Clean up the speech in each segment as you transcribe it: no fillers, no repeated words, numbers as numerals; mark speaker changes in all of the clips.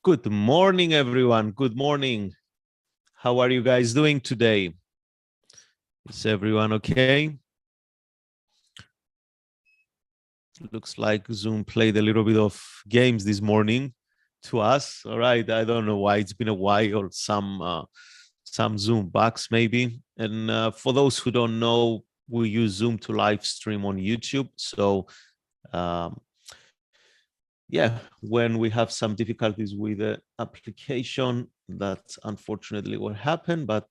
Speaker 1: Good morning, everyone. Good morning. How are you guys doing today? Is everyone okay? Looks like Zoom played a little bit of games this morning to us. All right. I don't know why. It's been a while. Some Zoom bugs maybe. And for those who don't know, we use Zoom to live stream on YouTube. So um, yeah, when we have some difficulties with the application, that's unfortunately what happened. But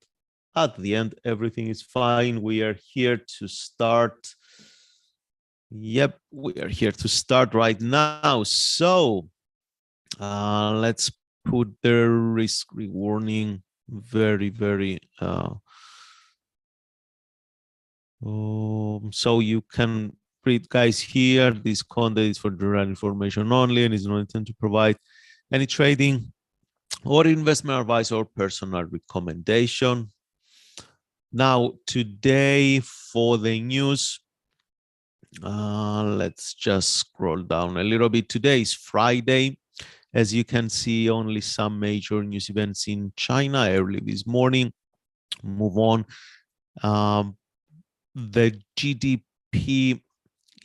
Speaker 1: at the end, everything is fine. We are here to start. Yep, we are here to start right now. So let's put the risk warning very. So you can read, guys, here. This content is for general information only and is not intended to provide any trading or investment advice or personal recommendation. Now, today for the news, let's just scroll down a little bit. Today is Friday. As you can see, only some major news events in China early this morning. Move on. The GDP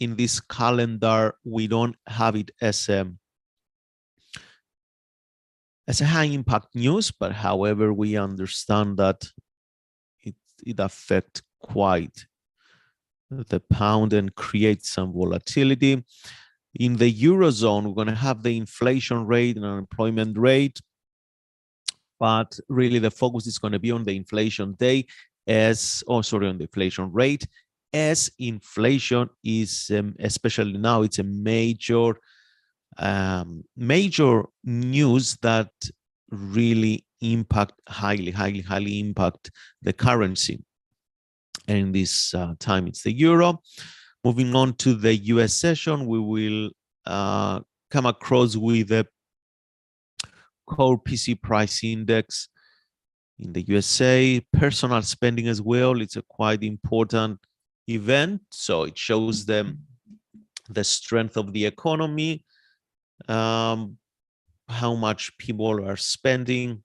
Speaker 1: in this calendar, we don't have it as a high impact news, but however, we understand that it affects quite the pound and creates some volatility. In the Eurozone, we're going to have the inflation rate and unemployment rate, but really the focus is going to be on the inflation day on the inflation rate, as inflation is, especially now, it's a major news that really highly impact the currency. And in this time, it's the euro. Moving on to the US session, we will come across with the core PC price index in the USA, personal spending as well. It's a quite important event. So it shows them the strength of the economy, how much people are spending.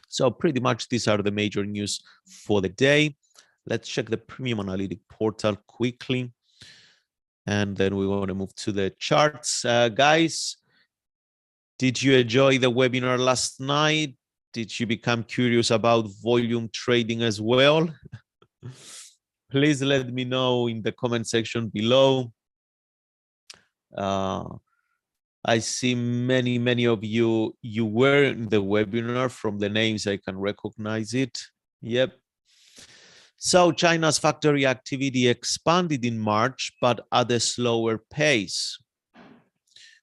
Speaker 1: So pretty much these are the major news for the day. Let's check the Premium Analytic portal quickly. And then we want to move to the charts. Guys, did you enjoy the webinar last night? Did you become curious about volume trading as well? Please let me know in the comment section below. I see many of you were in the webinar. From the names, I can recognize it. Yep. So China's factory activity expanded in March, but at a slower pace.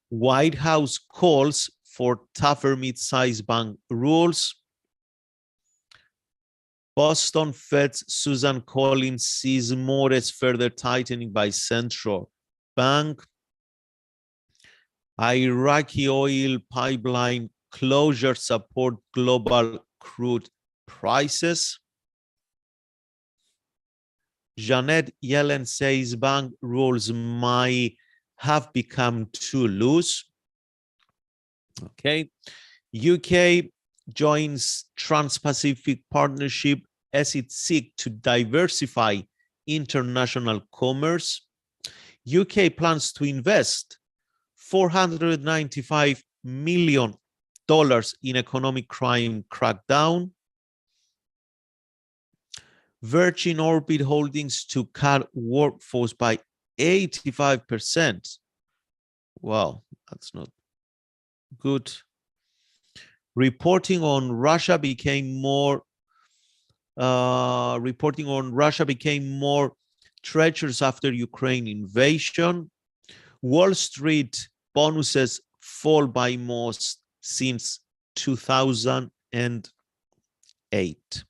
Speaker 1: White House calls for tougher mid-sized bank rules. Boston Fed's Susan Collins sees more as further tightening by central bank. Iraqi oil pipeline closure support global crude prices. Janet Yellen says bank rules might have become too loose. Okay. UK joins Trans-Pacific Partnership as it seeks to diversify international commerce. UK plans to invest $495 million in economic crime crackdown. Virgin Orbit Holdings to cut workforce by 85%. Wow, that's not good. Reporting on Russia became more treacherous after Ukraine invasion. Wall Street bonuses fall by most since 2008.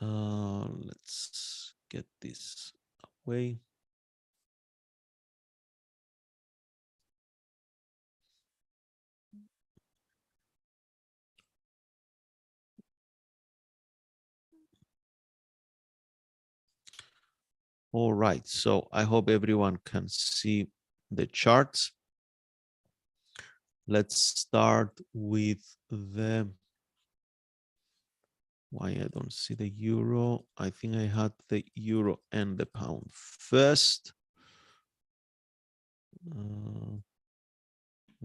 Speaker 1: Let's get this away. All right, so I hope everyone can see the charts. Let's start with the, why I don't see the euro. I think I had the euro and the pound first.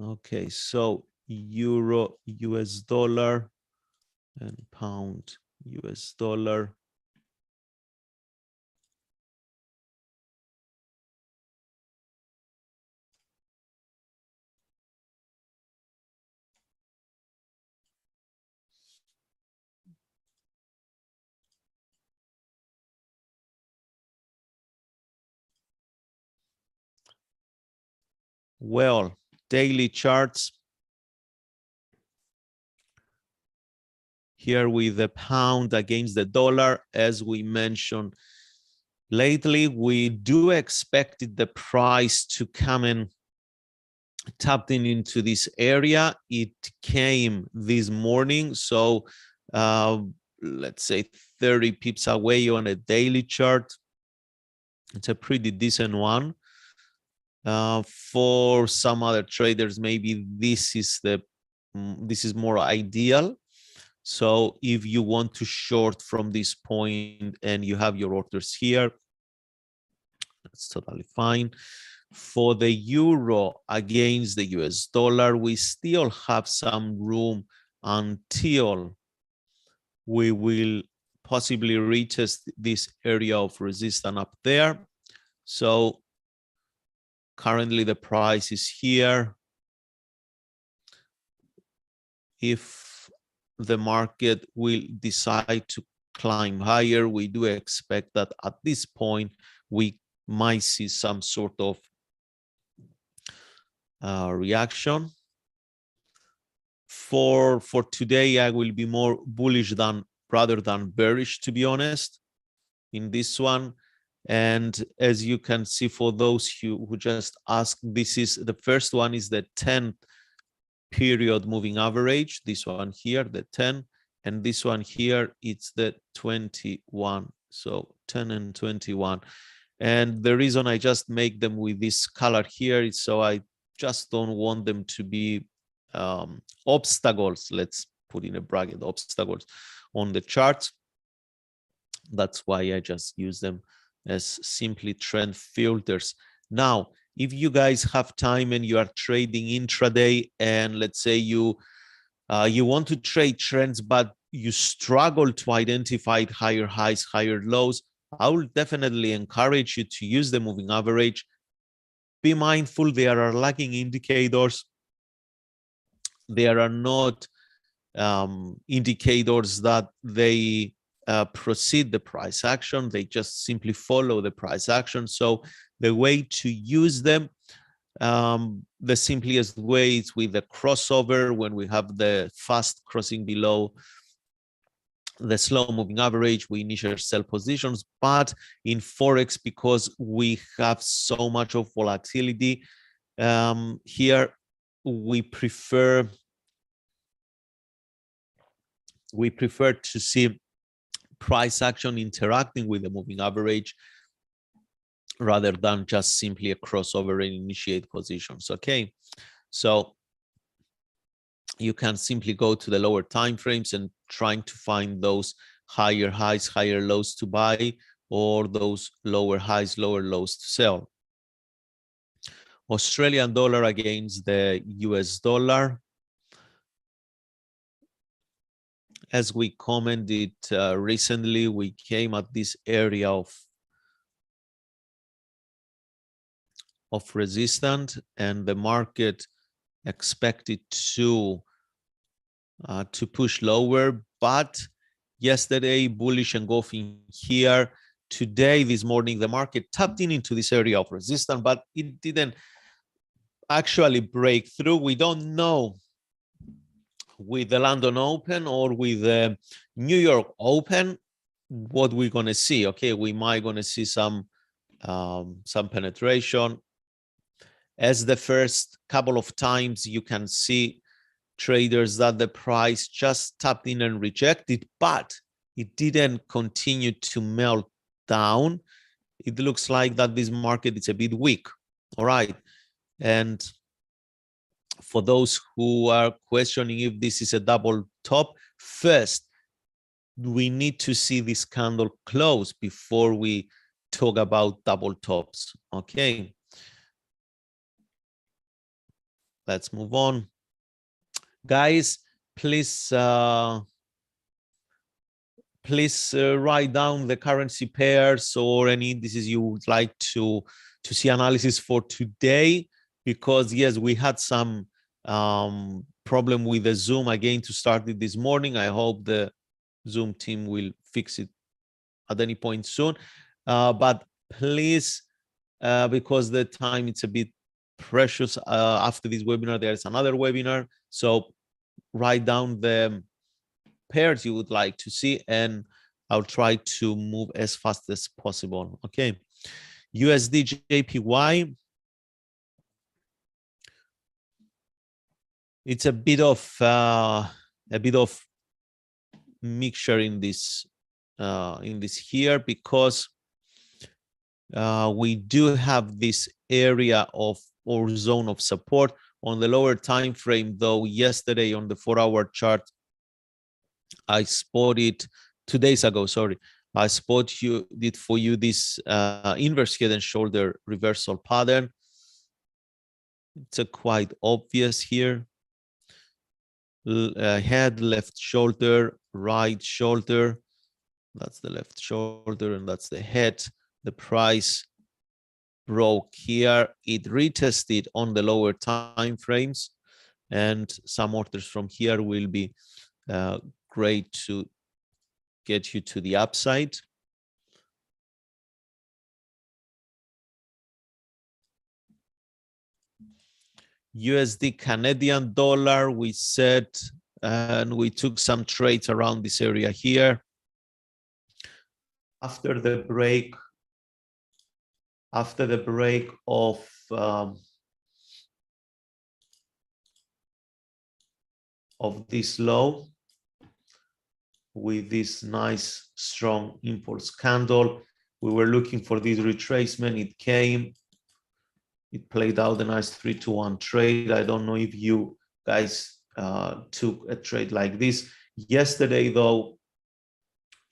Speaker 1: Okay, so euro, US dollar, and pound, US dollar. Well, daily charts. Here with the pound against the dollar, as we mentioned lately, we do expect the price to come in, tapped into this area. It came this morning, so let's say 30 pips away on a daily chart. It's a pretty decent one. For some other traders, maybe this is more ideal. So if you want to short from this point and you have your orders here, that's totally fine. For the euro against the US dollar, we still have some room until we will possibly retest this area of resistance up there. So currently the price is here. If the market will decide to climb higher, we do expect that at this point we might see some sort of reaction. For today, I will be more bullish rather than bearish, to be honest, in this one. And as you can see, for those who just asked, this is the first one is the 10 period moving average, this one here, the 10, and this one here, it's the 21. So 10 and 21. And the reason I just make them with this color here is so I just don't want them to be obstacles. Let's put in a bracket, obstacles on the chart. That's why I just use them as simply trend filters. Now, if you guys have time and you are trading intraday, and let's say you want to trade trends, but you struggle to identify higher highs, higher lows, I will definitely encourage you to use the moving average. Be mindful, there are lagging indicators. There are not indicators that they precede the price action. They just simply follow the price action. So the way to use them, the simplest way is with the crossover, when we have the fast crossing below the slow moving average, we initiate sell positions. But in Forex, because we have so much of volatility, here we prefer to see price action interacting with the moving average rather than just simply a crossover and initiate positions. Okay, so you can simply go to the lower time frames and trying to find those higher highs, higher lows to buy, or those lower highs, lower lows to sell. Australian dollar against the US dollar. As we commented recently, we came at this area of resistance, and the market expected to push lower. But yesterday, bullish engulfing here. Today, this morning, the market tapped into this area of resistance, but it didn't actually break through. We don't know with the London Open or with the New York Open what we're going to see. Okay, we might going to see some penetration. As the first couple of times, you can see traders that the price just tapped in and rejected, but it didn't continue to melt down. it looks like that this market is a bit weak. All right. And for those who are questioning if this is a double top, first, we need to see this candle close before we talk about double tops. Okay. Let's move on. Guys, please write down the currency pairs or any indices you would like to see analysis for today, because yes, we had some problem with the Zoom again to start it this morning. I hope the Zoom team will fix it at any point soon. But please, because the time it's a bit precious, after this webinar, there's another webinar. So write down the pairs you would like to see, and I'll try to move as fast as possible. Okay. USD JPY. It's a bit of mixture in this here, because we do have this area of or zone of support on the lower time frame. Though yesterday on the 4-hour chart, I spotted 2 days ago. Sorry, I did for you this inverse head and shoulder reversal pattern. It's quite obvious here. Head, left shoulder, right shoulder. That's the left shoulder and that's the head. The price broke here. It retested on the lower time frames, and some orders from here will be great to get you to the upside. USD Canadian dollar, we said, and we took some trades around this area here. After the break of this low, with this nice strong impulse candle, we were looking for this retracement. It came. It played out a nice 3-to-1 trade. I don't know if you guys took a trade like this. Yesterday, though,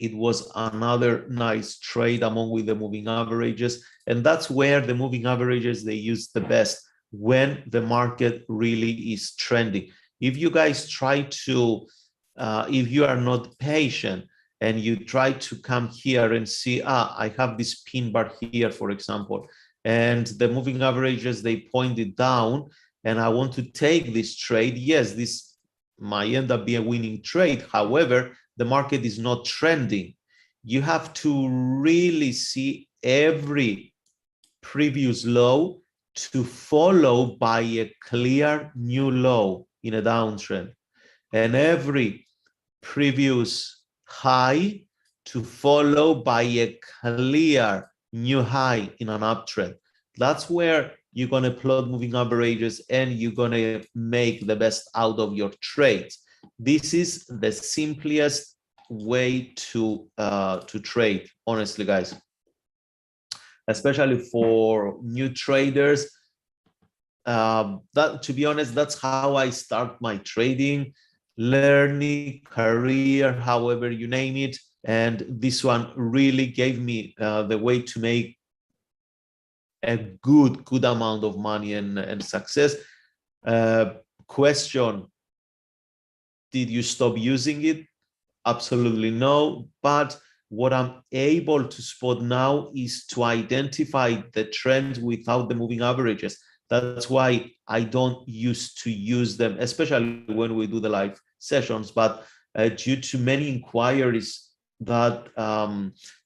Speaker 1: it was another nice trade among with the moving averages. And that's where the moving averages, they use the best when the market really is trending. If you guys try to, if you are not patient and you try to come here and see, I have this pin bar here, for example, and the moving averages, they pointed down, and I want to take this trade. Yes, this might end up being a winning trade. However, the market is not trending. You have to really see every previous low to follow by a clear new low in a downtrend, and every previous high to follow by a clear new high in an uptrend. That's where you're going to plot moving averages and you're going to make the best out of your trades. This is the simplest way to trade, honestly, guys, especially for new traders. That, to be honest, that's how I start my trading, learning, career, however you name it. And this one really gave me the way to make a good amount of money and success. Question, did you stop using it? Absolutely no. But what I'm able to spot now is to identify the trends without the moving averages. That's why I don't used to use them, especially when we do the live sessions. But due to many inquiries that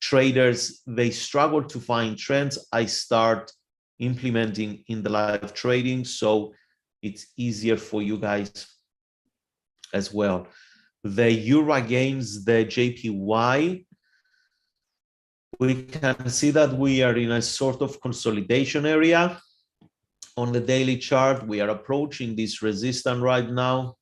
Speaker 1: traders, they struggle to find trends, I start implementing in the live trading, so it's easier for you guys as well. The euro against the JPY, we can see that we are in a sort of consolidation area. On the daily chart, we are approaching this resistance right now.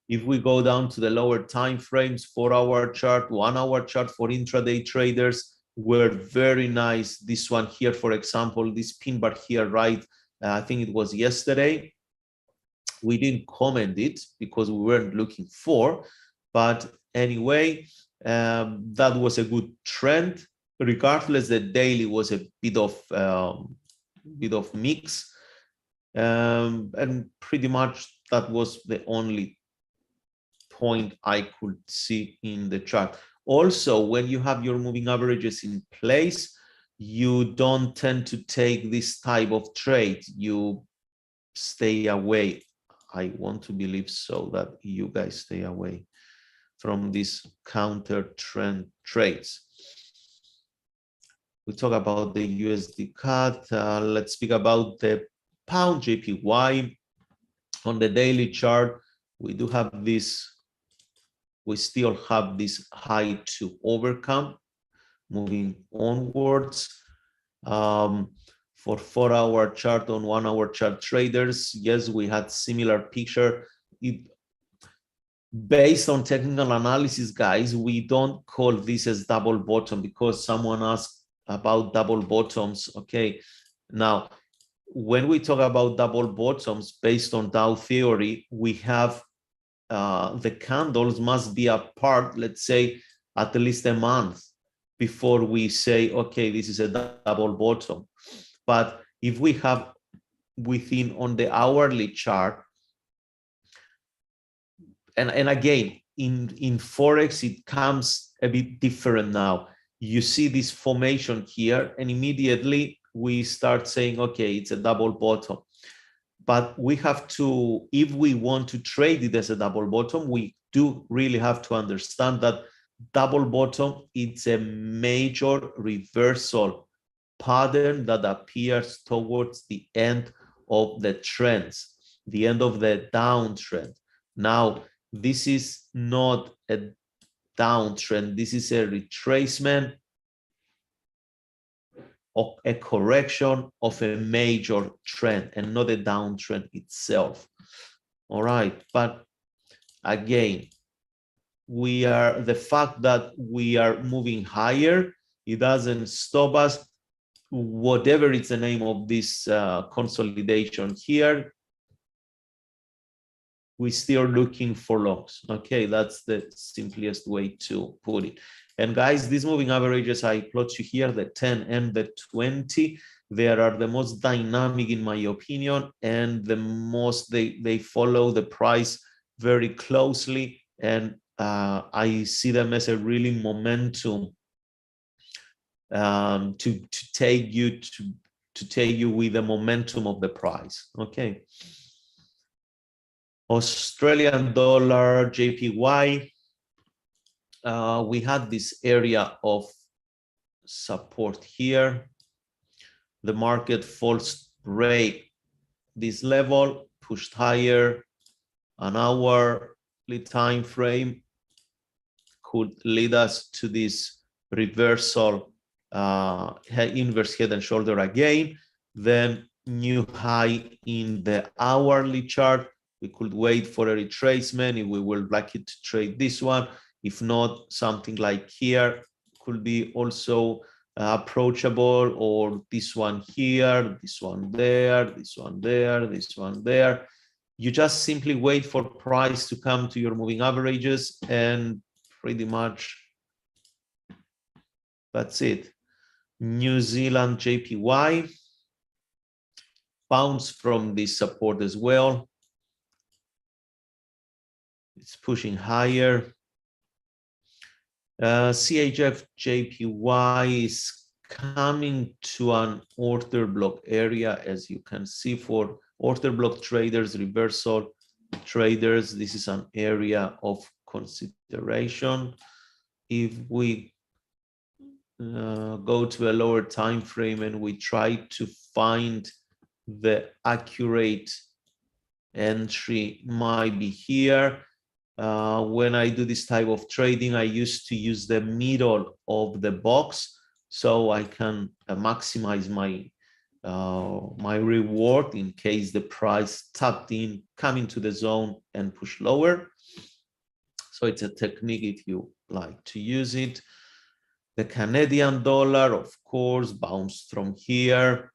Speaker 1: If we go down to the lower time frames, 4-hour chart, 1-hour chart for intraday traders, were very nice. This one here, for example, this pin bar here, right? I think it was yesterday. We didn't comment it because we weren't looking for, but anyway, that was a good trend. Regardless, the daily was a bit of mix, and pretty much that was the only point I could see in the chart. Also, when you have your moving averages in place, you don't tend to take this type of trade. You stay away. I want to believe so, that you guys stay away from these counter trend trades. We talk about the USD cut. Let's speak about the pound JPY. On the daily chart, we do have this, we still have this high to overcome, moving onwards. For 4-hour chart, on 1-hour chart traders, yes, we had similar picture. Based on technical analysis, guys, we don't call this as double bottom because someone asked about double bottoms. Okay, now when we talk about double bottoms based on Dow theory, we have the candles must be apart, let's say, at least a month before we say, okay, this is a double bottom. But if we have within on the hourly chart, and again, in Forex, it comes a bit different now. You see this formation here, and immediately we start saying, okay, it's a double bottom. But we have to, if we want to trade it as a double bottom, we do really have to understand that double bottom, it's a major reversal pattern that appears towards the end of the trends, the end of the downtrend. Now, this is not a downtrend. This is a retracement of a correction of a major trend and not a downtrend itself. All right, but again, the fact that we are moving higher, it doesn't stop us. Whatever is the name of this consolidation here, we're still looking for longs. Okay, that's the simplest way to put it. And guys, these moving averages I plot you here, the 10 and the 20, they are the most dynamic in my opinion, and the most they follow the price very closely, and I see them as a really momentum to take you with the momentum of the price. Okay. Australian dollar JPY, we had this area of support here. The market falls break this level, pushed higher. An hourly time frame could lead us to this reversal, inverse head and shoulder again, then new high in the hourly chart. We could wait for a retracement if we would like it to trade this one. If not, something like here could be also approachable, or this one here, this one there, this one there, this one there. You just simply wait for price to come to your moving averages, and pretty much that's it. New Zealand JPY bounced from this support as well. It's pushing higher. CHF JPY is coming to an order block area, as you can see. For order block traders, reversal traders, this is an area of consideration. If we go to a lower time frame and we try to find the accurate entry, might be here. When I do this type of trading, I used to use the middle of the box so I can maximize my my reward in case the price tapped in, come into the zone and push lower. So it's a technique if you like to use it. The Canadian dollar, of course, bounced from here,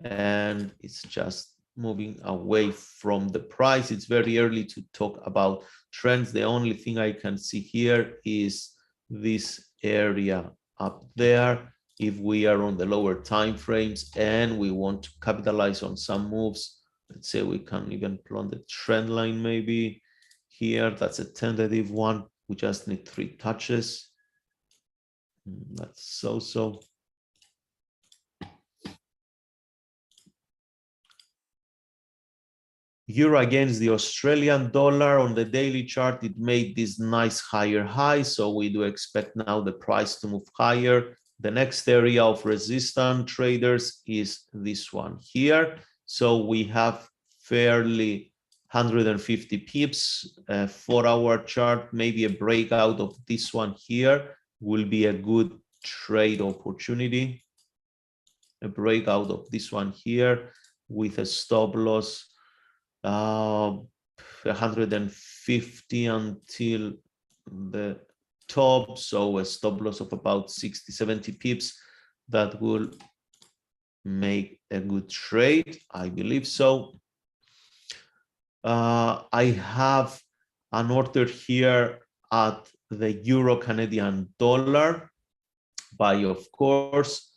Speaker 1: and it's just moving away from the price. It's very early to talk about trends. The only thing I can see here is this area up there. If we are on the lower time frames and we want to capitalize on some moves, let's say we can even plot the trend line maybe here. That's a tentative one. We just need 3 touches. That's so. Euro against the Australian dollar on the daily chart, it made this nice higher high. So we do expect now the price to move higher. The next area of resistance, traders, is this one here. So we have fairly 150 pips for our chart. Maybe a breakout of this one here will be a good trade opportunity. A breakout of this one here with a stop loss 150 until the top, so a stop loss of about 60-70 pips. That will make a good trade, I believe so. I have an order here at the Euro Canadian dollar buy, of course.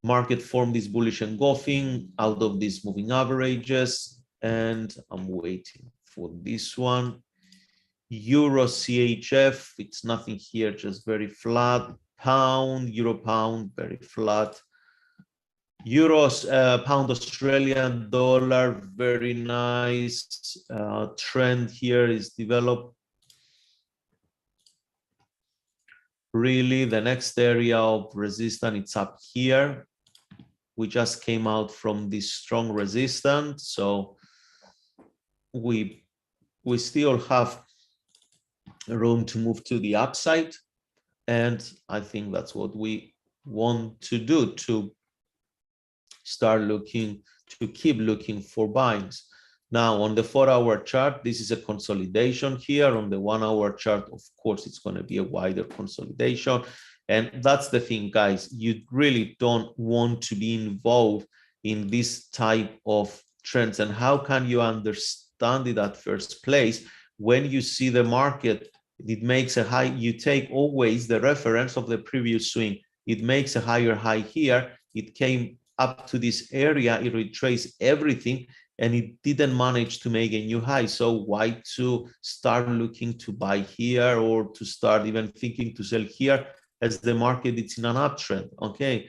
Speaker 1: Market formed this bullish engulfing out of these moving averages, and I'm waiting for this one. Euro CHF, it's nothing here, just very flat. Pound, Euro pound, very flat. Euros, pound Australian dollar, very nice. Trend here is developed. Really, the next area of resistance, it's up here. We just came out from this strong resistance, so we still have room to move to the upside, and I think that's what we want to do, to start looking, to keep looking for buys. Now on the 4-hour chart, this is a consolidation here. On the 1-hour chart, of course, it's going to be a wider consolidation. And that's the thing, guys, you really don't want to be involved in this type of trends. And how can you understand it at first place? When you see the market, it makes a high, you take always the reference of the previous swing. It makes a higher high here. It came up to this area, it retraced everything, and it didn't manage to make a new high. So why to start looking to buy here, or to start even thinking to sell here, as the market is in an uptrend? Okay,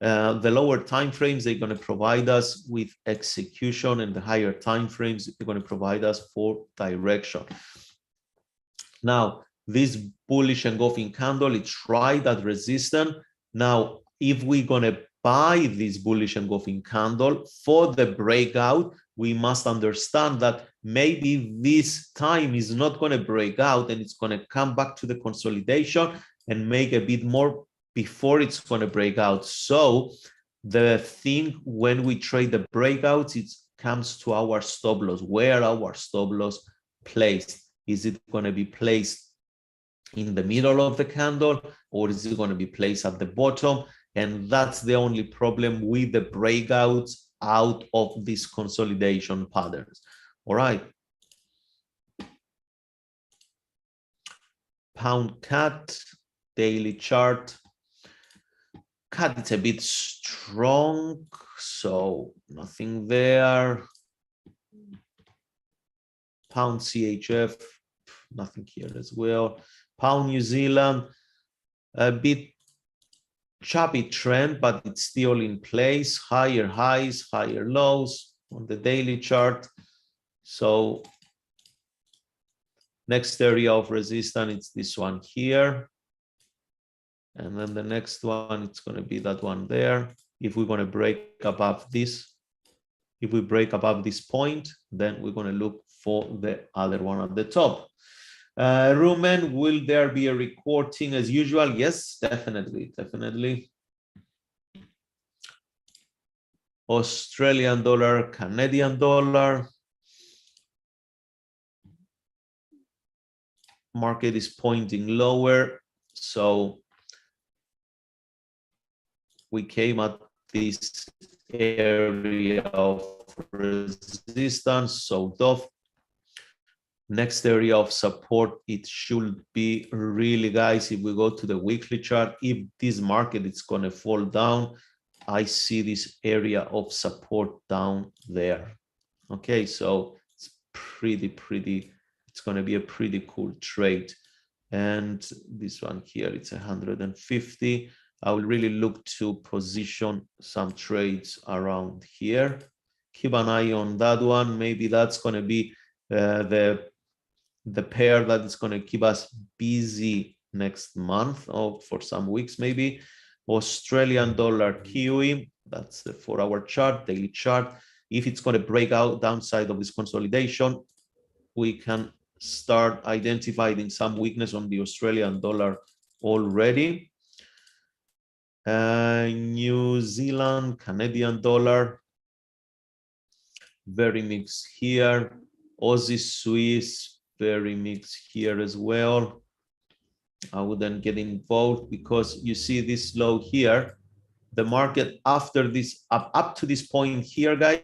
Speaker 1: the lower time frames, they're going to provide us with execution, and the higher time frames, they're going to provide us for direction. Now this bullish engulfing candle, it's right at resistance. Now if we're going to buy this bullish engulfing candle for the breakout, we must understand that maybe this time is not going to break out, and it's going to come back to the consolidation and make a bit more before it's going to break out. So the thing when we trade the breakouts, it comes to our stop loss. Where our stop loss placed? Is it going to be placed in the middle of the candle, or is it going to be placed at the bottom? And that's the only problem with the breakouts out of these consolidation patterns. All right. Pound CAD, daily chart. CAD, it's a bit strong, so nothing there. Pound CHF, nothing here as well. Pound New Zealand, a bit choppy trend, but it's still in place. Higher highs, higher lows on the daily chart. So next area of resistance, it's this one here. And then the next one, it's going to be that one there. If we're going to break above this, if we break above this point, then we're going to look for the other one at the top. Rumen, will there be a recording as usual? Yes, definitely, definitely. Australian dollar, Canadian dollar. Market is pointing lower. So we came at this area of resistance, sold off. Next area of support, it should be really, guys, if we go to the weekly chart, if this market is going to fall down, I see this area of support down there. Okay, so it's pretty, it's going to be a pretty cool trade. And this one here, it's 150. I will really look to position some trades around here. Keep an eye on that one. Maybe that's going to be the pair that is going to keep us busy next month or for some weeks maybe. Australian dollar Kiwi, that's the 4-hour chart, daily chart. If it's going to break out downside of this consolidation, we can start identifying some weakness on the Australian dollar already. New Zealand, Canadian dollar, very mixed here. Aussie Swiss, very mixed here as well. I wouldn't get involved because you see this low here. The market after this, up to this point here, guys,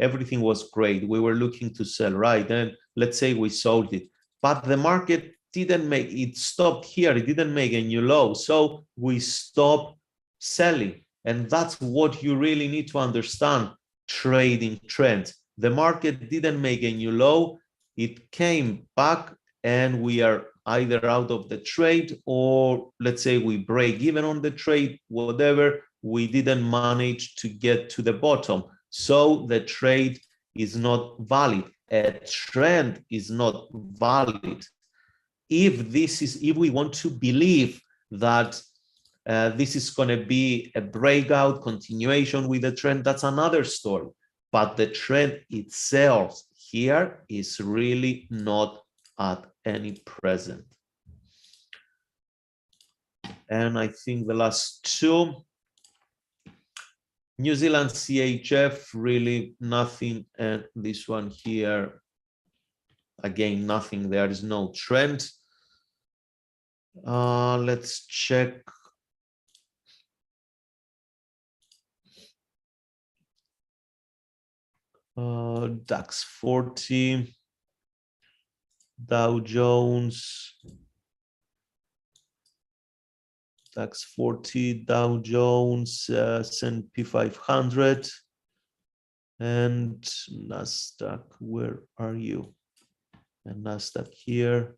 Speaker 1: everything was great. We were looking to sell, right? And let's say we sold it, but the market didn't make it, stopped here. It didn't make a new low. So we stopped selling. And that's what you really need to understand, trading trends. The market didn't make a new low. It came back and we are either out of the trade or let's say we break even on the trade, whatever, we didn't manage to get to the bottom. So the trade is not valid. A trend is not valid. If we want to believe that this is going to be a breakout continuation with the trend, that's another story. But the trend itself here is really not at any present. And I think the last two, New Zealand CHF, really nothing. And this one here, again, nothing. There is no trend. Let's check. DAX 40, Dow Jones, DAX 40, Dow Jones, S&P 500, and NASDAQ. Where are you? And NASDAQ here.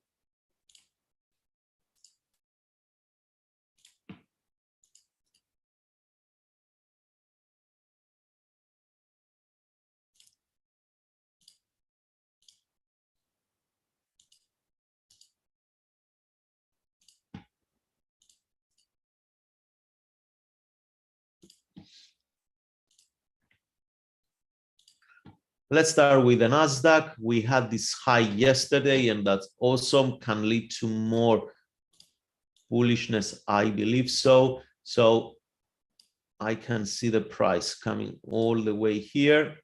Speaker 1: Let's start with the NASDAQ. We had this high yesterday, and that's awesome. Can lead to more bullishness, I believe so. So I can see the price coming all the way here.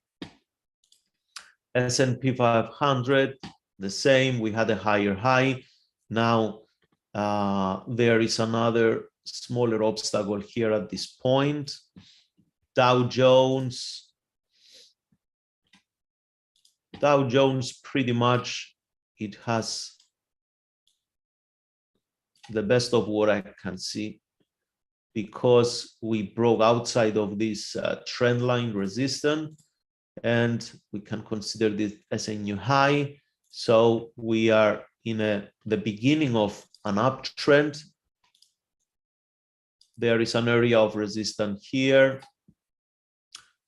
Speaker 1: S&P 500, the same. We had a higher high. Now there is another smaller obstacle here at this point. Dow Jones pretty much, it has the best of what I can see because we broke outside of this trend line resistance and we can consider this as a new high. So we are in the beginning of an uptrend. There is an area of resistance here.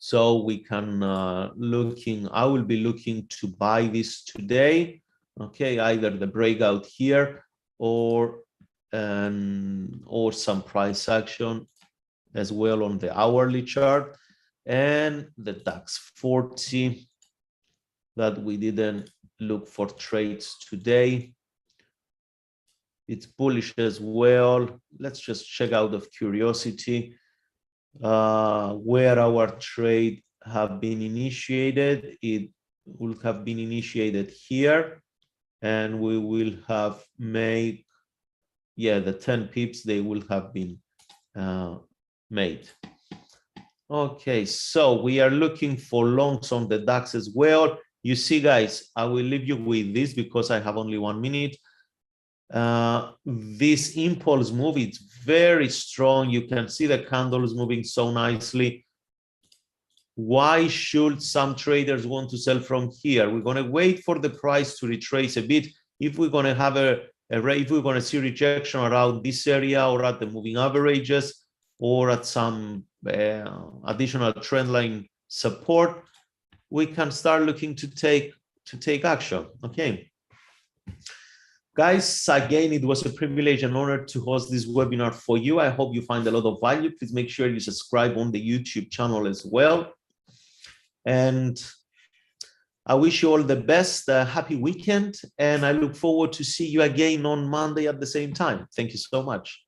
Speaker 1: So we can I will be looking to buy this today. Okay, either the breakout here or some price action as well on the hourly chart, and the DAX 40 that we didn't look for trades today. It's bullish as well. Let's just check out of curiosity where our trade have been initiated. It will have been initiated here, and we will have made yeah, the 10 pips, they will have been made. Okay, so we are looking for longs on the DAX as well. You see, guys, I will leave you with this because I have only 1 minute. This impulse move, it's very strong. You can see the candles moving so nicely. Why should some traders want to sell from here? We're going to wait for the price to retrace a bit. If we're going to have if we're going to see rejection around this area or at the moving averages or at some additional trend line support, we can start looking to take action. Okay. Guys, again, it was a privilege and honor to host this webinar for you. I hope you find a lot of value. Please make sure you subscribe on the YouTube channel as well. And I wish you all the best, happy weekend, and I look forward to see you again on Monday at the same time. Thank you so much.